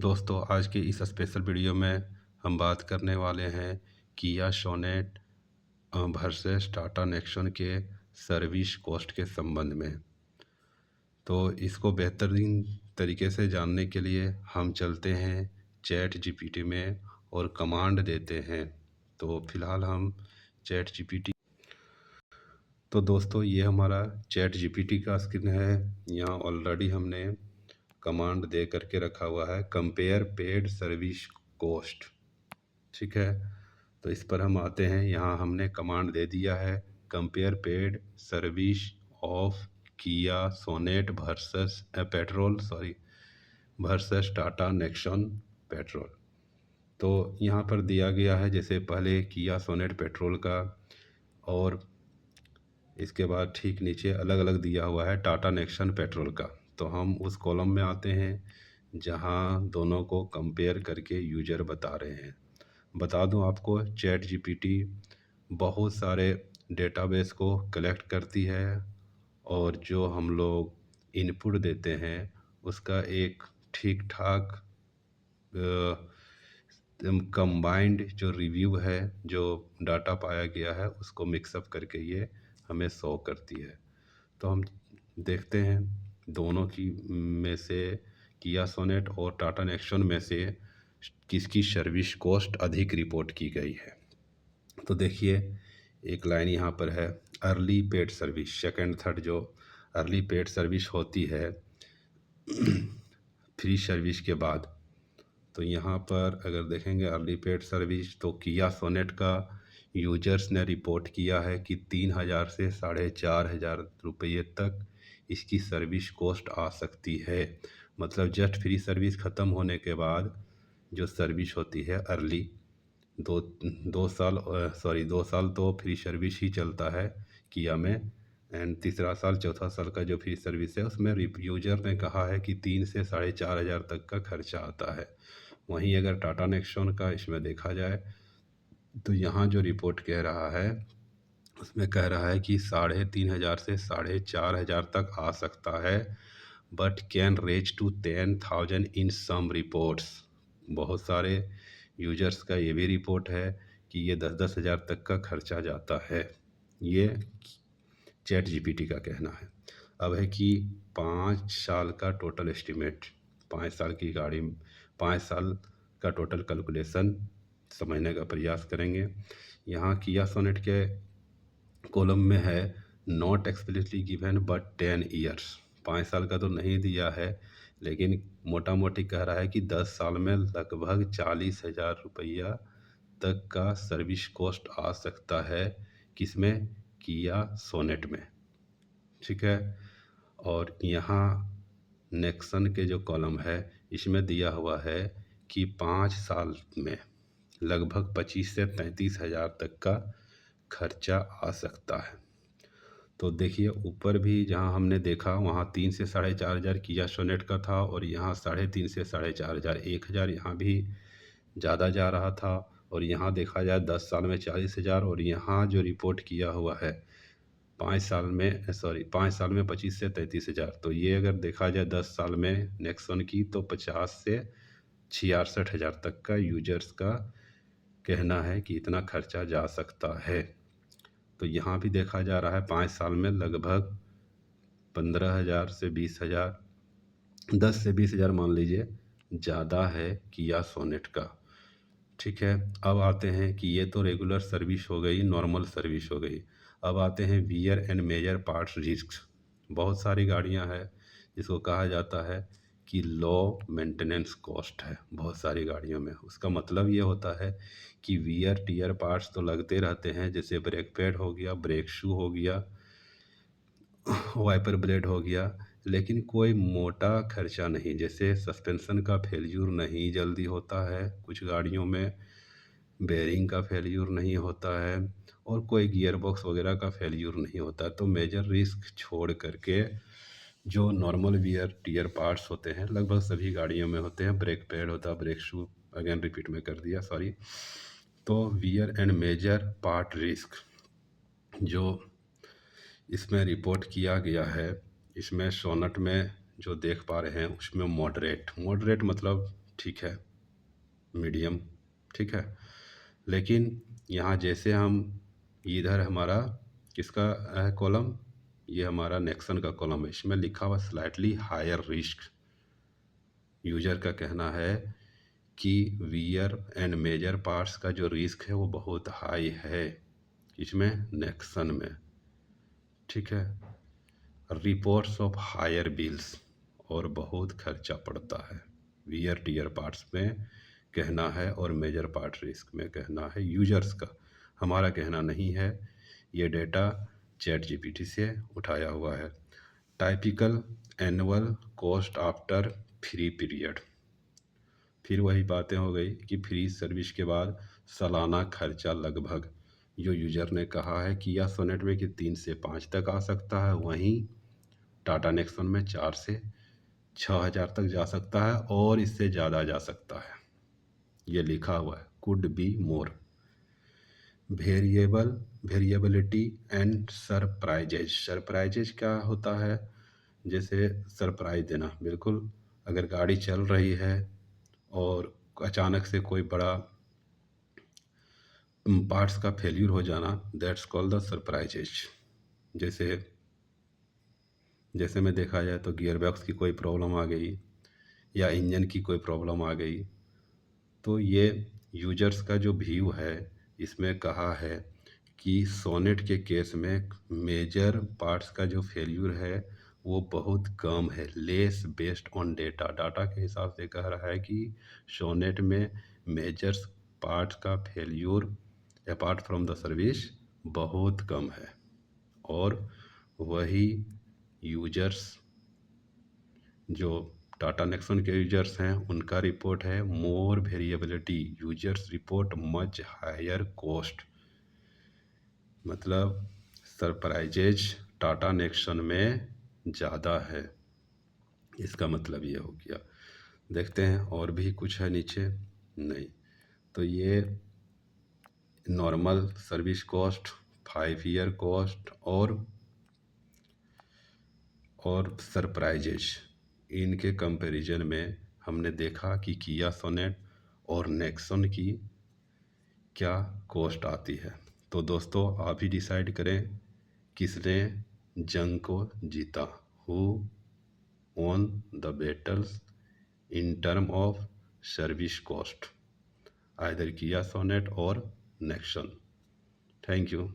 दोस्तों, आज के इस स्पेशल वीडियो में हम बात करने वाले हैं किया सोनेट वर्सेस टाटा नेक्सॉन के सर्विस कॉस्ट के संबंध में। तो इसको बेहतरीन तरीके से जानने के लिए हम चलते हैं चैट जीपीटी में और कमांड देते हैं। तो फिलहाल हम चैट जीपीटी तो दोस्तों, ये हमारा चैट जीपीटी का स्क्रीन है। यहाँ ऑलरेडी हमने कमांड दे करके रखा हुआ है कंपेयर पेड सर्विस कॉस्ट। ठीक है, तो इस पर हम आते हैं। यहाँ हमने कमांड दे दिया है कंपेयर पेड सर्विस ऑफ किया Sonet versus Tata Nexon petrol. तो यहाँ पर दिया गया है जैसे पहले किया सोनेट पेट्रोल का, और इसके बाद ठीक नीचे अलग अलग दिया हुआ है टाटा नेक्सॉन पेट्रोल का। तो हम उस कॉलम में आते हैं जहाँ दोनों को कंपेयर करके यूजर बता रहे हैं। बता दूं आपको, चैट जीपीटी बहुत सारे डेटाबेस को कलेक्ट करती है और जो हम लोग इनपुट देते हैं उसका एक ठीक ठाक कंबाइंड जो रिव्यू है, जो डाटा पाया गया है, उसको मिक्सअप करके ये हमें शो करती है। तो हम देखते हैं दोनों की में से किया सोनेट और टाटा नेक्सॉन में से किसकी सर्विस कॉस्ट अधिक रिपोर्ट की गई है। तो देखिए, एक लाइन यहाँ पर है early paid service, second third जो अर्ली पेड सर्विस होती है फ्री सर्विस के बाद। तो यहाँ पर अगर देखेंगे अर्ली पेड सर्विस, तो किया सोनेट का यूजर्स ने रिपोर्ट किया है कि 3,000 से 4,500 रुपये तक इसकी सर्विस कॉस्ट आ सकती है। मतलब जस्ट फ्री सर्विस ख़त्म होने के बाद जो सर्विस होती है अर्ली, दो साल तो फ्री सर्विस ही चलता है किया में, एंड तीसरा साल चौथा साल का जो फ्री सर्विस है उसमें यूजर ने कहा है कि 3 से 4,500 तक का खर्चा आता है। वहीं अगर टाटा नेक्सॉन का इसमें देखा जाए तो यहाँ जो रिपोर्ट कह रहा है उसमें कह रहा है कि 3,500 से 4,500 तक आ सकता है, but can raise to 10,000 in some reports. बहुत सारे यूजर्स का ये भी रिपोर्ट है कि ये 10-10 हज़ार तक का खर्चा जाता है। ये चैट जीपीटी का कहना है। अब है कि 5 साल का टोटल एस्टिमेट, 5 साल की गाड़ी, 5 साल का टोटल कैलकुलेशन समझने का प्रयास करेंगे। यहाँ किया सोनेट के कॉलम में है not explicitly given but 10 years. 5 साल का तो नहीं दिया है, लेकिन मोटा मोटी कह रहा है कि 10 साल में लगभग 40,000 रुपया तक का सर्विस कॉस्ट आ सकता है। किसमें? किया सोनेट में। ठीक है, और यहाँ नेक्सन के जो कॉलम है इसमें दिया हुआ है कि 5 साल में लगभग 25 से 33,000 तक का खर्चा आ सकता है। तो देखिए, ऊपर भी जहाँ हमने देखा वहाँ 3 से 4,500 किया सोनेट का था, और यहाँ 3.5 से 4,500, 1,000 यहाँ भी ज़्यादा जा रहा था। और यहाँ देखा जाए 10 साल में 40,000, और यहाँ जो रिपोर्ट किया हुआ है 5 साल में 25 से 33,000। तो ये अगर देखा जाए 10 साल में नेक्सॉन की, तो 50 से 66,000 तक का यूजर्स का कहना है कि इतना खर्चा जा सकता है। तो यहाँ भी देखा जा रहा है 5 साल में लगभग 15,000 से 20,000, 10 से 20,000 मान लीजिए ज़्यादा है किया सोनेट का। ठीक है, अब आते हैं कि ये तो रेगुलर सर्विस हो गई, नॉर्मल सर्विस हो गई। अब आते हैं wear and major parts risk. बहुत सारी गाड़ियां हैं जिसको कहा जाता है कि लो मेंटेनेंस कॉस्ट है बहुत सारी गाड़ियों में। उसका मतलब ये होता है कि वियर टीयर पार्ट्स तो लगते रहते हैं, जैसे ब्रेक पैड हो गया, ब्रेक शू हो गया, वाइपर ब्लेड हो गया, लेकिन कोई मोटा खर्चा नहीं। जैसे सस्पेंशन का फेल्यूर नहीं जल्दी होता है कुछ गाड़ियों में, बेरिंग का फेल्यूर नहीं होता है, और कोई गियर बॉक्स वगैरह का फेल्यूर नहीं होता। तो मेजर रिस्क छोड़ करके जो नॉर्मल वियर टीयर पार्ट्स होते हैं लगभग सभी गाड़ियों में होते हैं। ब्रेक पैड होता है, ब्रेक शू, अगेन रिपीट में कर दिया, सॉरी। तो wear and major part risk जो इसमें रिपोर्ट किया गया है, इसमें सोनेट में जो देख पा रहे हैं उसमें मॉडरेट मतलब ठीक है, मीडियम, ठीक है। लेकिन यहाँ जैसे हम इधर हमारा किसका है कॉलम, ये हमारा नेक्सन का कॉलम है, इसमें लिखा हुआ स्लाइटली हायर रिस्क। यूजर का कहना है कि वियर एंड मेजर पार्ट्स का जो रिस्क है वो बहुत हाई है इसमें, नेक्सन में, ठीक है। रिपोर्ट्स ऑफ हायर बिल्स, और बहुत खर्चा पड़ता है वियर टीयर पार्ट्स में कहना है, और मेजर पार्ट रिस्क में कहना है यूजर्स का, हमारा कहना नहीं है। ये डेटा चैट जीपीटी से उठाया हुआ है। Typical annual cost after free period, फिर वही बातें हो गई कि फ्री सर्विस के बाद सालाना खर्चा लगभग, जो यूजर ने कहा है कि या सोनेट में कि 3 से 5 तक आ सकता है, वहीं टाटा नेक्सॉन में 4 से 6 हज़ार तक जा सकता है, और इससे ज़्यादा जा सकता है। ये लिखा हुआ है, could be more. Variability and surprises, surprises क्या होता है, जैसे सरप्राइज देना, बिल्कुल अगर गाड़ी चल रही है और अचानक से कोई बड़ा पार्ट्स का फेल्यूर हो जाना, दैट्स कॉल्ड द सरप्राइजेज। जैसे जैसे में देखा जाए तो गियर बॉक्स की कोई प्रॉब्लम आ गई या इंजन की कोई प्रॉब्लम आ गई, तो ये यूजर्स का जो व्यू है, इसमें कहा है कि सोनेट के केस में मेजर पार्ट्स का जो फेल्यूर है वो बहुत कम है, less based on data, data के हिसाब से कह रहा है कि सोनेट में मेजर्स पार्ट्स का failure apart from the service बहुत कम है। और वही यूजर्स, जो टाटा नेक्सॉन के यूजर्स हैं, उनका रिपोर्ट है more variability, users report much higher cost, मतलब सरप्राइजेज टाटा नेक्सॉन में ज़्यादा है, इसका मतलब ये हो गया। देखते हैं और भी कुछ है नीचे, नहीं, तो ये normal service cost, 5 year cost और सरप्राइजेज, इनके कंपैरिजन में हमने देखा कि किया सोनेट और नेक्सॉन की क्या कॉस्ट आती है। तो दोस्तों आप ही डिसाइड करें किसने जंग को जीता, who won the battles in term of service cost, either Kia Sonet or Nexon. Thank you.